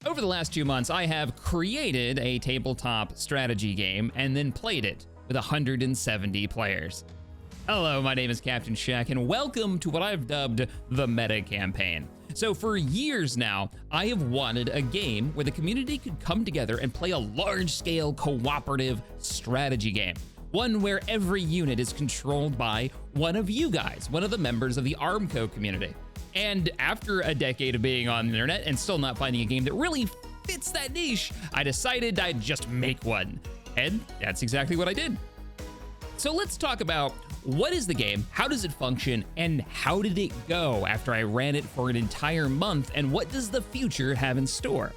Over the last 2 months, I have created a tabletop strategy game and then played it with 170 players. Hello, my name is Captain Shaq, and welcome to what I've dubbed the meta campaign. So for years now, I have wanted a game where the community could come together and play a large-scale cooperative strategy game. One where every unit is controlled by one of you guys, one of the members of the ARMCO community. And after a decade of being on the internet and still not finding a game that really fits that niche, I decided I'd just make one. And that's exactly what I did. So let's talk about what is the game, how does it function, and how did it go after I ran it for an entire month, and what does the future have in store?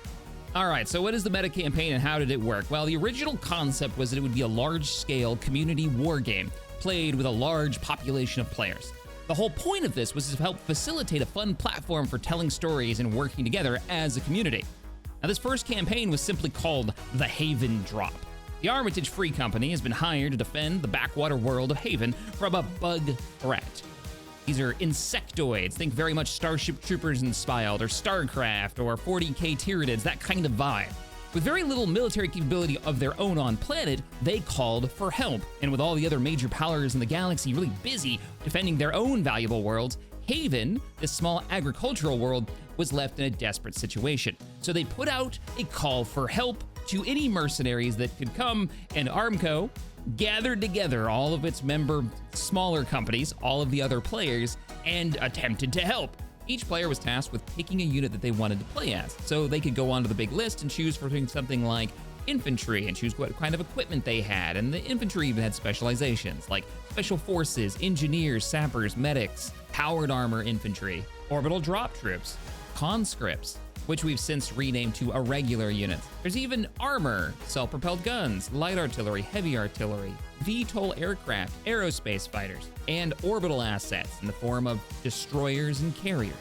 All right, so what is the meta campaign and how did it work? Well, the original concept was that it would be a large-scale community war game played with a large population of players. The whole point of this was to help facilitate a fun platform for telling stories and working together as a community. Now, this first campaign was simply called the Haven Drop. The Armitage Free Company has been hired to defend the backwater world of Haven from a bug threat. These are insectoids, think very much Starship Troopers inspired, or StarCraft, or 40k Tyranids, that kind of vibe. With very little military capability of their own on planet, they called for help. And with all the other major powers in the galaxy really busy defending their own valuable worlds, Haven, this small agricultural world, was left in a desperate situation. So they put out a call for help to any mercenaries that could come, and ARMCO gathered together all of its member smaller companies, all of the other players, and attempted to help. Each player was tasked with picking a unit that they wanted to play as, so they could go onto the big list and choose for something like infantry and choose what kind of equipment they had, and the infantry even had specializations like special forces, engineers, sappers, medics, powered armor infantry, orbital drop troops, conscripts, which we've since renamed to irregular units. There's even armor, self-propelled guns, light artillery, heavy artillery, VTOL aircraft, aerospace fighters, and orbital assets in the form of destroyers and carriers.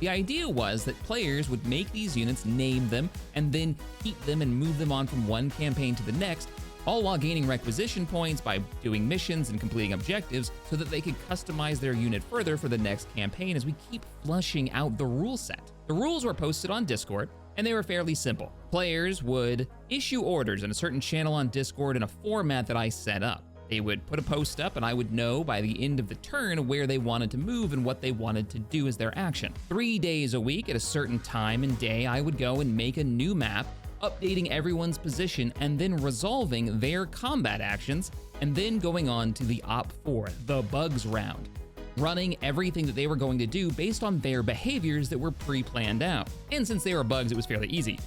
The idea was that players would make these units, name them, and then keep them and move them on from one campaign to the next, all while gaining requisition points by doing missions and completing objectives so that they could customize their unit further for the next campaign as we keep flushing out the rule set. The rules were posted on Discord, and they were fairly simple. Players would issue orders in a certain channel on Discord in a format that I set up. They would put a post up, and I would know by the end of the turn where they wanted to move and what they wanted to do as their action. 3 days a week at a certain time and day, I would go and make a new map, updating everyone's position and then resolving their combat actions, and then going on to the Op 4, the bugs round, running everything that they were going to do based on their behaviors that were pre-planned out. And since they were bugs, it was fairly easy.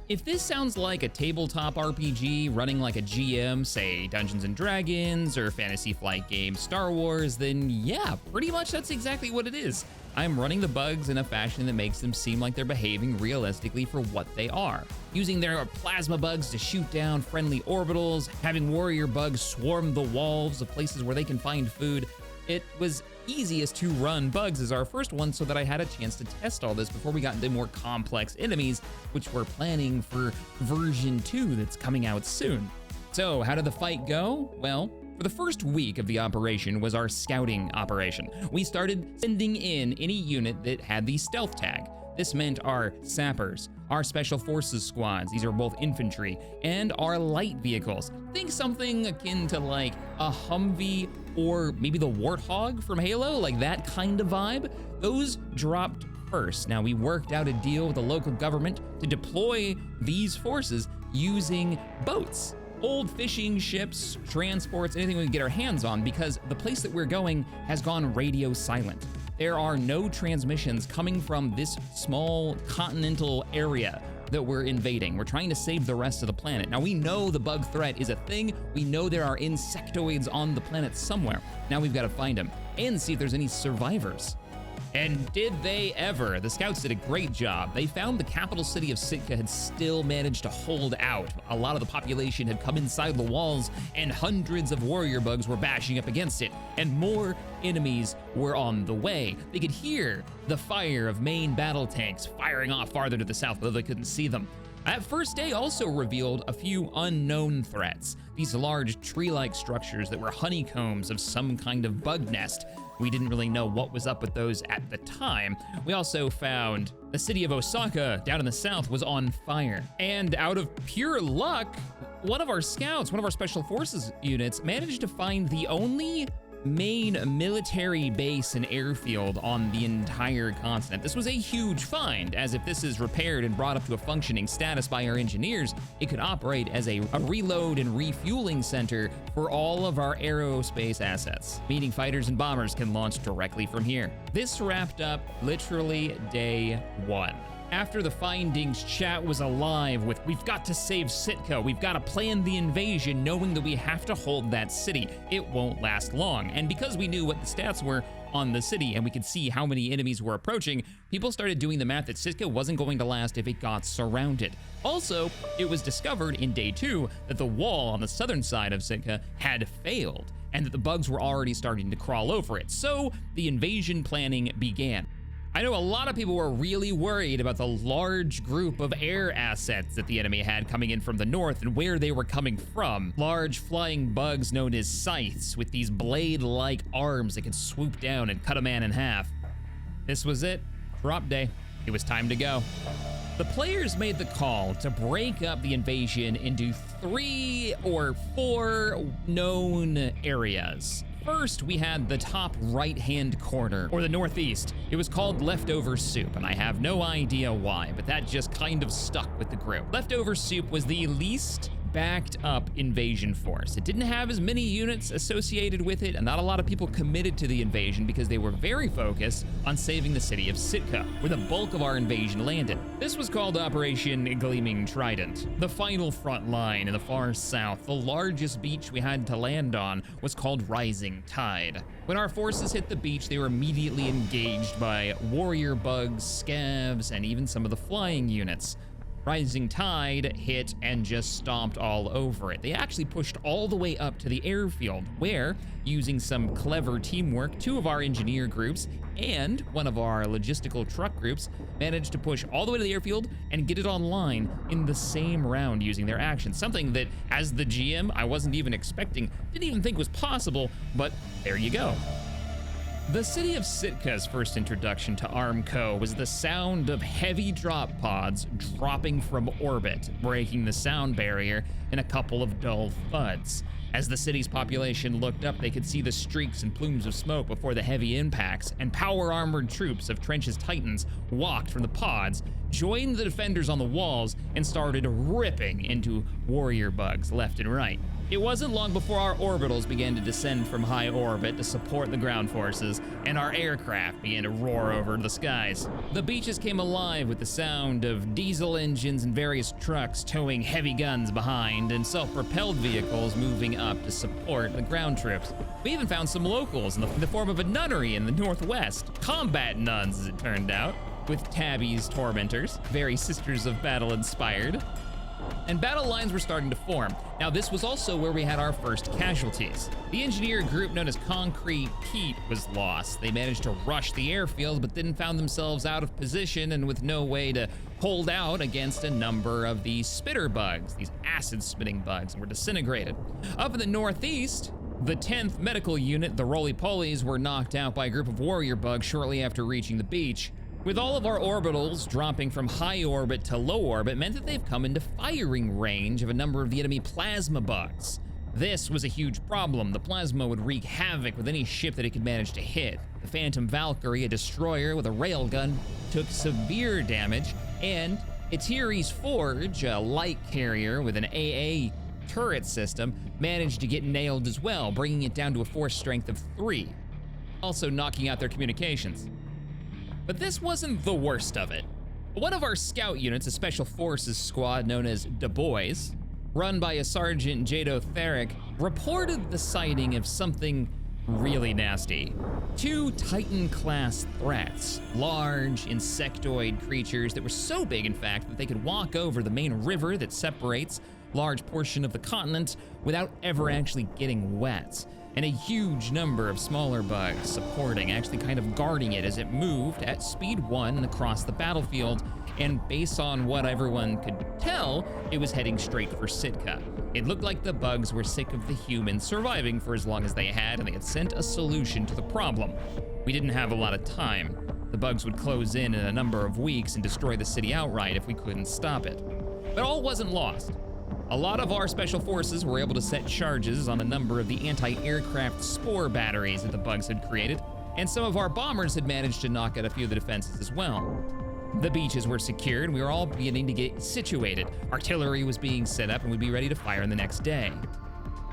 If this sounds like a tabletop RPG running like a GM, say Dungeons & Dragons or Fantasy Flight game Star Wars, then yeah, pretty much that's exactly what it is. I'm running the bugs in a fashion that makes them seem like they're behaving realistically for what they are. Using their plasma bugs to shoot down friendly orbitals, having warrior bugs swarm the walls of places where they can find food. It was easiest to run bugs as our first one so that I had a chance to test all this before we got into more complex enemies, which we're planning for version 2 that's coming out soon. So how did the fight go? Well, for the first week of the operation was our scouting operation. We started sending in any unit that had the stealth tag. This meant our sappers, our special forces squads, these are both infantry, and our light vehicles. Think something akin to like a Humvee or maybe the Warthog from Halo, like that kind of vibe. Those dropped first. Now, we worked out a deal with the local government to deploy these forces using boats, old fishing ships, transports, anything we can get our hands on, because the place that we're going has gone radio silent. There are no transmissions coming from this small continental area that we're invading. We're trying to save the rest of the planet. Now, we know the bug threat is a thing. We know there are insectoids on the planet somewhere. Now we've got to find them and see if there's any survivors. And did they ever? The scouts did a great job. They found the capital city of Sitka had still managed to hold out. A lot of the population had come inside the walls, and hundreds of warrior bugs were bashing up against it, and more enemies were on the way. They could hear the fire of main battle tanks firing off farther to the south, though they couldn't see them. That first day also revealed a few unknown threats. These large tree-like structures that were honeycombs of some kind of bug nest. We didn't really know what was up with those at the time. We also found The city of Osaka, down in the south, was on fire. And out of pure luck, one of our scouts, one of our special forces units, managed to find the only main military base and airfield on the entire continent. This was a huge find, as if this is repaired and brought up to a functioning status by our engineers, it could operate as a reload and refueling center for all of our aerospace assets, meaning fighters and bombers can launch directly from here. This wrapped up literally day one. After the findings, chat was alive with, we've got to save Sitka, we've got to plan the invasion knowing that we have to hold that city. It won't last long. And because we knew what the stats were on the city and we could see how many enemies were approaching, people started doing the math that Sitka wasn't going to last if it got surrounded. Also, it was discovered in day two that the wall on the southern side of Sitka had failed and that the bugs were already starting to crawl over it. So the invasion planning began. I know a lot of people were really worried about the large group of air assets that the enemy had coming in from the north and where they were coming from. Large flying bugs known as scythes with these blade-like arms that could swoop down and cut a man in half. This was it. Drop day. It was time to go. The players made the call to break up the invasion into 3 or 4 known areas. First, we had the top right-hand corner, or the northeast. It was called Leftover Soup, and I have no idea why, but that just kind of stuck with the group. Leftover Soup was the least backed up invasion force. It didn't have as many units associated with it, and not a lot of people committed to the invasion because they were very focused on saving the city of Sitka, where the bulk of our invasion landed. This was called Operation Gleaming Trident. The final front line in the far south, the largest beach we had to land on, was called Rising Tide. When our forces hit the beach, they were immediately engaged by warrior bugs, scavs, and even some of the flying units. Rising Tide hit and just stomped all over it. They actually pushed all the way up to the airfield where, using some clever teamwork, 2 of our engineer groups and one of our logistical truck groups managed to push all the way to the airfield and get it online in the same round using their actions. Something that, as the GM, I wasn't even expecting, didn't even think was possible, but there you go. The city of Sitka's first introduction to ARMCO was the sound of heavy drop pods dropping from orbit, breaking the sound barrier in a couple of dull thuds. As the city's population looked up, they could see the streaks and plumes of smoke before the heavy impacts, and power-armored troops of Trench's Titans walked from the pods, joined the defenders on the walls, and started ripping into warrior bugs left and right. It wasn't long before our orbitals began to descend from high orbit to support the ground forces, and our aircraft began to roar over the skies. The beaches came alive with the sound of diesel engines and various trucks towing heavy guns behind, and self-propelled vehicles moving up to support the ground troops. We even found some locals in the form of a nunnery in the northwest. Combat nuns, as it turned out, with Tabby's tormentors, very Sisters of Battle inspired. And battle lines were starting to form. Now, this was also where we had our first casualties. The engineer group known as Concrete Pete was lost. They managed to rush the airfield, but then found themselves out of position and with no way to hold out against a number of these spitter bugs, these acid-spitting bugs, and were disintegrated. Up in the northeast, the 10th Medical Unit, the Roly-Polies, were knocked out by a group of warrior bugs shortly after reaching the beach. With all of our orbitals dropping from high orbit to low orbit meant that they've come into firing range of a number of the enemy plasma bugs. This was a huge problem. The plasma would wreak havoc with any ship that it could manage to hit. The Phantom Valkyrie, a destroyer with a railgun, took severe damage, and Etiri's Forge, a light carrier with an AA turret system, managed to get nailed as well, bringing it down to a force strength of 3, also knocking out their communications. But this wasn't the worst of it. One of our scout units, a special forces squad known as Du Bois, run by a Sergeant Jado Theric, reported the sighting of something really nasty. 2 Titan-class threats, large insectoid creatures that were so big, in fact, that they could walk over the main river that separates a large portion of the continent without ever actually getting wet. And a huge number of smaller bugs supporting, actually kind of guarding it as it moved at speed 1 across the battlefield, and based on what everyone could tell, it was heading straight for Sitka. It looked like the bugs were sick of the humans surviving for as long as they had, and they had sent a solution to the problem. We didn't have a lot of time. The bugs would close in a number of weeks and destroy the city outright if we couldn't stop it. But all wasn't lost. A lot of our special forces were able to set charges on a number of the anti-aircraft spore batteries that the bugs had created, and some of our bombers had managed to knock out a few of the defenses as well. The beaches were secured, and we were all beginning to get situated. Artillery was being set up, and we'd be ready to fire the next day.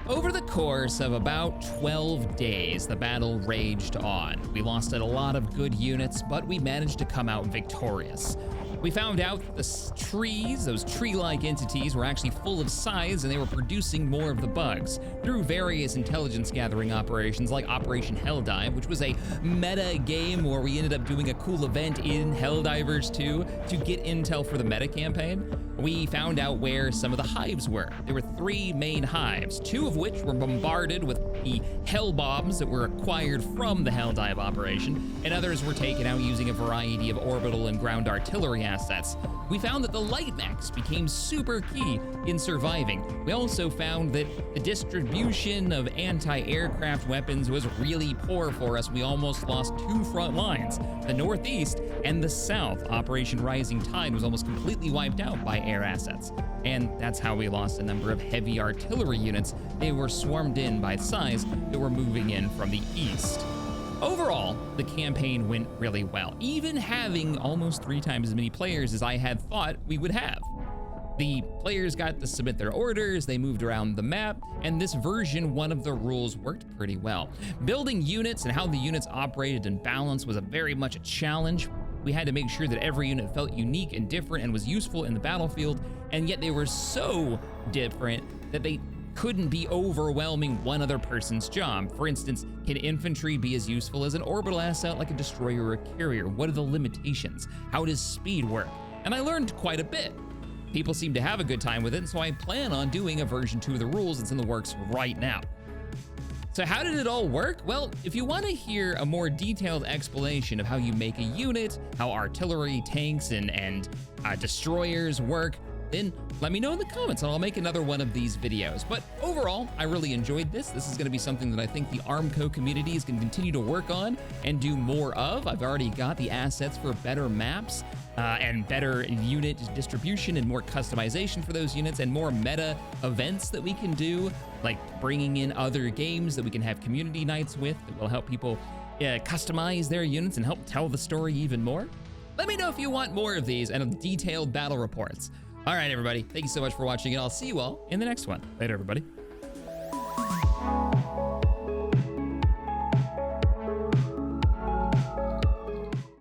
Over the course of about 12 days, the battle raged on. We lost a lot of good units, but we managed to come out victorious. We found out that the trees, those tree-like entities, were actually full of size, and they were producing more of the bugs through various intelligence gathering operations like Operation Helldive, which was a meta game where we ended up doing a cool event in Helldivers 2 to get intel for the meta campaign. We found out where some of the hives were. There were 3 main hives, 2 of which were bombarded with the hell bombs that were acquired from the Helldive operation, and others were taken out using a variety of orbital and ground artillery assets. We found that the light mechs became super key in surviving. We also found that the distribution of anti-aircraft weapons was really poor for us. We almost lost 2 front lines, the Northeast and the South. Operation Rising Tide was almost completely wiped out by air assets. And that's how we lost a number of heavy artillery units. They were swarmed in by size that were moving in from the east. Overall, the campaign went really well, even having almost 3 times as many players as I had thought we would have. The players got to submit their orders, they moved around the map, and this version 1 of the rules worked pretty well. Building units and how the units operated and balanced was very much a challenge. We had to make sure that every unit felt unique and different and was useful in the battlefield, and yet they were so different that they couldn't be overwhelming one other person's job. For instance, can infantry be as useful as an orbital asset like a destroyer or a carrier? What are the limitations? How does speed work? And I learned quite a bit. People seem to have a good time with it, and so I plan on doing a version 2 of the rules that's in the works right now. So how did it all work? Well, if you want to hear a more detailed explanation of how you make a unit, how artillery, tanks, and destroyers work, then let me know in the comments and I'll make another one of these videos. But overall, I really enjoyed this. This is going to be something that I think the ARMCO community is going to continue to work on and do more of. I've already got the assets for better maps and better unit distribution and more customization for those units and more meta events that we can do, like bringing in other games that we can have community nights with that will help people customize their units and help tell the story even more. Let me know if you want more of these and detailed battle reports. All right, everybody, thank you so much for watching, and I'll see you all in the next one. Later, everybody.